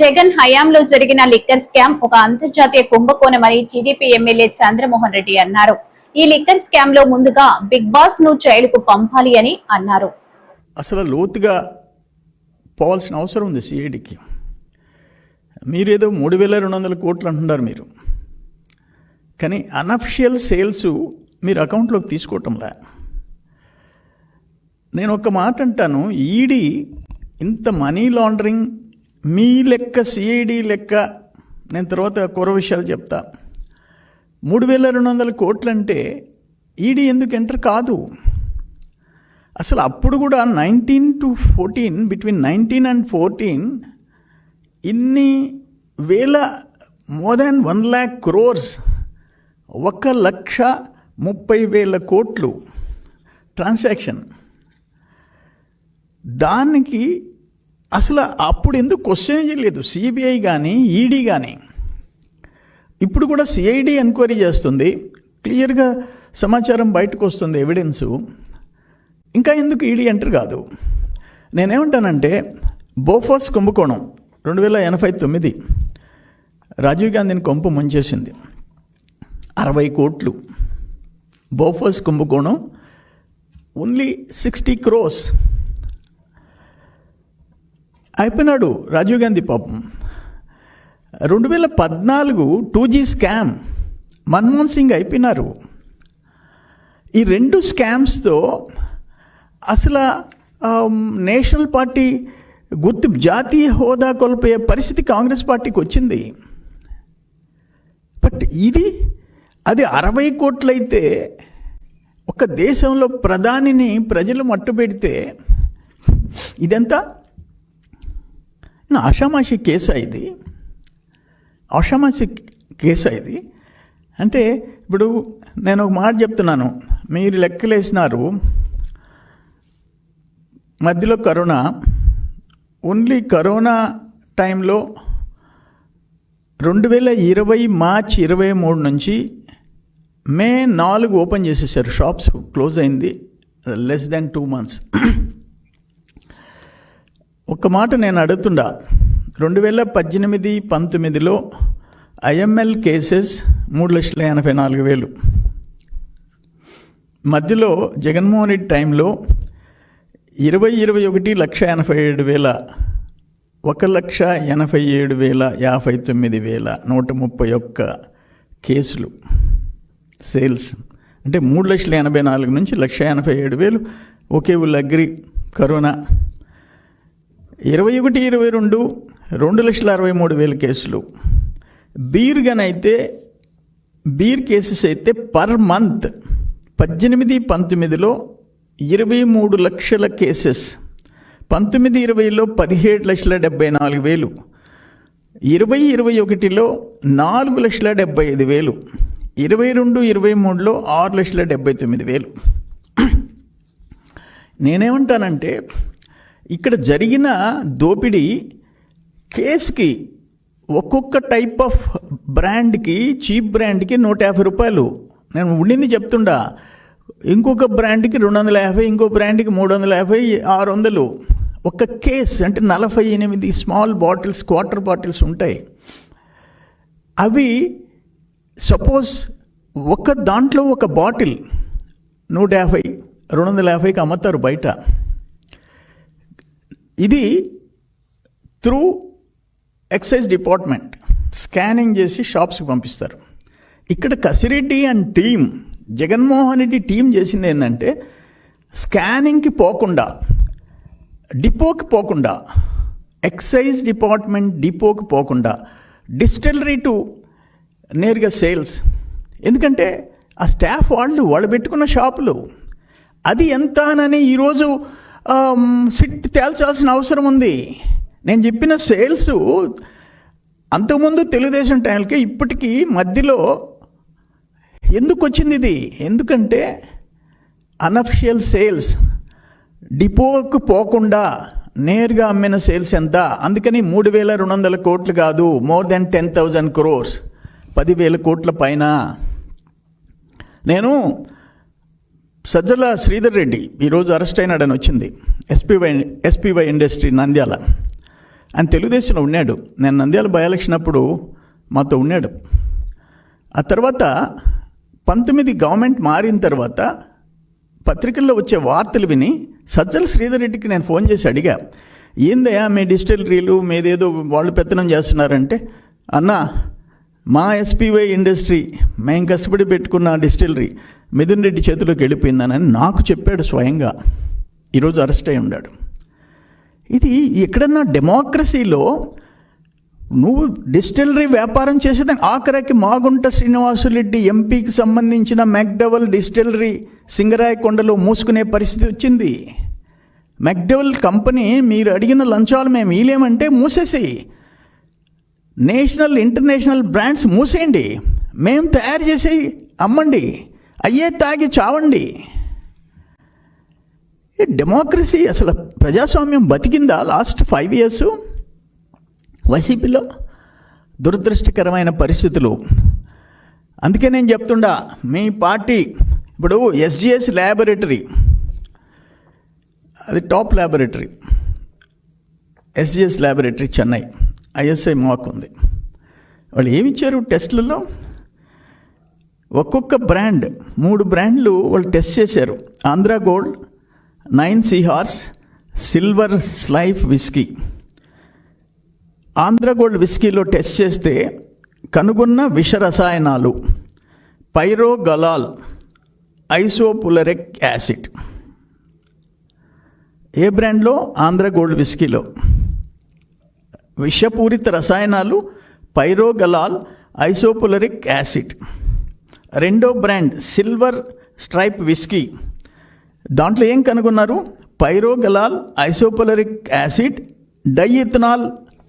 జగన్ హయాంలో జరిగిన liquor scam ఒక అంతర్జాతీయ కుంభకోణమని టీడీపీ ఎమ్మెల్యే చంద్రమోహన్ రెడ్డి అన్నారు. ఈ లిక్కర్ స్కామ్ లో ముందుగా బిగ్ బాస్ ను జైలుకు పంపాలి అని అన్నారు. అసలు లోతుగా పోవాల్సిన అవసరం ఉంది సిఐడికి. మీరేదో 3,200 కోట్లు అంటున్నారు మీరు, కానీ అన్అఫిషియల్ సేల్స్ మీరు అకౌంట్లోకి తీసుకోవటంలా. నేను ఒక మాట అంటాను, ఈడీ ఇంత మనీ లాండరింగ్ మీ లెక్క సిఐడి లెక్క, నేను తర్వాత కూర విషయాలు చెప్తా. 3,200 కోట్లు అంటే ఈడీ ఎందుకు ఎంటర్ కాదు? అసలు అప్పుడు కూడా 19 to 14, బిట్వీన్ 19 and 14 ఇన్ని వేల, మోర్ దాన్ 1 lakh crores, 1,30,000 కోట్లు ట్రాన్సాక్షన్. దానికి అసలు అప్పుడు ఎందుకు క్వశ్చన్ చేయలేదు సిబిఐ కానీ ఈడీ కానీ. ఇప్పుడు కూడా సిఐడి ఎంక్వైరీ చేస్తుంది, క్లియర్గా సమాచారం బయటకు వస్తుంది, ఎవిడెన్సు. ఇంకా ఎందుకు ఈడీ ఎంటర్ కాదు? నేనేమంటానంటే, బోఫోర్స్ కుంభకోణం 2089 రాజీవ్ గాంధీని కొంప ముంచేసింది. 60 కోట్లు. బోఫోర్స్ కుంభకోణం ఓన్లీ 60 crores. అయిపోయినాడు రాజీవ్ గాంధీ పాపం. 2014 2G స్కామ్, మన్మోహన్ సింగ్ అయిపోయినారు. ఈ 2 స్కామ్స్తో అసలు నేషనల్ పార్టీ గుర్తు, జాతీయ హోదా కోల్పోయే పరిస్థితి కాంగ్రెస్ పార్టీకి వచ్చింది. బట్ అది 60 కోట్లయితే, ఒక దేశంలో ప్రధానిని ప్రజలు మట్టుపెడితే ఇదంతా ఆషామాషి కేసా ఇది? ఆషామాషి కేసా ఇది? అంటే ఇప్పుడు నేను ఒక మాట చెప్తున్నాను, మీరు లెక్కలేసినారు. మధ్యలో కరోనా, ఓన్లీ కరోనా టైంలో 2020 మార్చ్ 23 నుంచి మే 4 ఓపెన్ చేసేసారు షాప్స్. క్లోజ్ అయింది లెస్ దాన్ 2 months. ఒక మాట నేను అడుగుతుండా, 2018-19లో ఐఎంఎల్ కేసెస్ 3,84,000. మధ్యలో జగన్మోహన్ రెడ్డి టైంలో 2021 1,87,000, 1,87,059,131 కేసులు సేల్స్. అంటే 3,84,000 నుంచి 1,87,000. ఓకే, వీళ్ళు అగ్రి. కరోనా 21-22 2,63,000 కేసులు. బీర్ కేసెస్ అయితే పర్ మంత్ 18-19లో 23 లక్షల కేసెస్, 19-20లో 17,74,000, 20-21లో 4,75,000, 22-23లో 6,79,000. నేనేమంటానంటే, ఇక్కడ జరిగిన దోపిడీ కేసుకి ఒక్కొక్క టైప్ ఆఫ్ బ్రాండ్కి, చీప్ బ్రాండ్కి 150 రూపాయలు. నేను ఉండింది చెప్తుండా. ఇంకొక బ్రాండ్కి 250, ఇంకో బ్రాండ్కి 350, 600. ఒక కేస్ అంటే 48 స్మాల్ బాటిల్స్, క్వార్టర్ బాటిల్స్ ఉంటాయి. అవి సపోజ్ ఒక దాంట్లో ఒక బాటిల్ 150, 250కి అమ్ముతారు బయట. ఇది త్రూ ఎక్సైజ్ డిపార్ట్మెంట్ స్కానింగ్ చేసి షాప్స్కి పంపిస్తారు. ఇక్కడ Kasireddy and team, Jaganmohan Reddy team చేసింది ఏంటంటే, స్కానింగ్కి పోకుండా, డిపోకి పోకుండా, ఎక్సైజ్ డిపార్ట్మెంట్ డిపోకి పోకుండా డిస్టిలరీ టు నేరుగా సేల్స్. ఎందుకంటే ఆ స్టాఫ్ వాళ్ళు పెట్టుకున్న షాపులు. అది ఎంత అని ఈరోజు సిట్ తేల్చాల్సిన అవసరం ఉంది. నేను చెప్పిన సేల్స్ అంతకుముందు తెలుగుదేశం టైంకి ఇప్పటికీ మధ్యలో ఎందుకు వచ్చింది ఇది? ఎందుకంటే అన్అఫిషియల్ సేల్స్, డిపోకు పోకుండా నేరుగా అమ్మిన సేల్స్ ఎంత? అందుకని 3,200 కోట్లు కాదు, మోర్ దెన్ 10,000 crores, 10,000 కోట్ల పైన. నేను సజ్జల శ్రీధర్ రెడ్డి ఈరోజు అరెస్ట్ అయినాడని వచ్చింది, ఎస్పీవై ఇండస్ట్రీ నంద్యాల. ఆయన తెలుగుదేశంలో ఉన్నాడు. నేను నంద్యాల బై ఎలక్షన్ అప్పుడు మాతో ఉన్నాడు. ఆ తర్వాత 19 గవర్నమెంట్ మారిన తర్వాత పత్రికల్లో వచ్చే వార్తలు విని సజ్జల శ్రీధర్ రెడ్డికి నేను ఫోన్ చేసి అడిగా, ఏందయ్యా మీ డిస్టిలరీలు మీదేదో వాళ్ళు పెత్తనం చేస్తున్నారంటే, అన్న మా ఎస్పీవై ఇండస్ట్రీ మేము కష్టపడి పెట్టుకున్న డిస్టిలరీ మిథున్ రెడ్డి చేతిలోకి వెళ్ళిపోయిందని నాకు చెప్పాడు స్వయంగా. ఈరోజు అరెస్ట్ అయి ఉన్నాడు. ఇది ఎక్కడన్నా డెమోక్రసీలో నువ్వు డిస్టిలరీ వ్యాపారం చేసేదాన్ని ఆఖరికి మాగుంట శ్రీనివాసులరెడ్డి ఎంపీకి సంబంధించిన మెక్డవల్ డిస్టిలరీ సింగరాయకొండలో మూసుకునే పరిస్థితి వచ్చింది. మెక్డవల్ కంపెనీ మీరు అడిగిన లంచాలు మేము ఇలేమంటే మూసేసేయి, నేషనల్ ఇంటర్నేషనల్ బ్రాండ్స్ మూసేయండి, మేము తయారు చేసి అమ్మండి, అయ్యే తాగి చావండి. డెమోక్రసీ అసలు ప్రజాస్వామ్యం బతికిందా లాస్ట్ 5 years? వైసీపీలో దురదృష్టకరమైన పరిస్థితులు. అందుకే నేను చెప్తుండా, మీ పార్టీ ఇప్పుడు ఎస్జిఎస్ ల్యాబొరేటరీ అది top laboratory, SGS laboratory Chennai, ISI mark ఉంది. వాళ్ళు ఏమిచ్చారు టెస్టులలో? ఒక్కొక్క బ్రాండ్ 3 బ్రాండ్లు వాళ్ళు టెస్ట్ చేశారు. ఆంధ్ర గోల్డ్, 9 సీహార్స్, సిల్వర్ స్లైఫ్ విస్కీ. ఆంధ్ర గోల్డ్ విస్కీలో టెస్ట్ చేస్తే కనుగొన్న విష రసాయనాలు పైరోగలాల్, ఐసోపులరిక్ యాసిడ్. ఏ బ్రాండ్లో? ఆంధ్ర గోల్డ్ విస్కీలో విషపూరిత రసాయనాలు పైరోగలాల్, ఐసోపులరిక్ యాసిడ్. రెండో బ్రాండ్ సిల్వర్ స్ట్రైప్ విస్కీ, దాంట్లో ఏం కనుగొన్నారు? Pyrogallol, ఐసోపులరిక్ acid, diethanol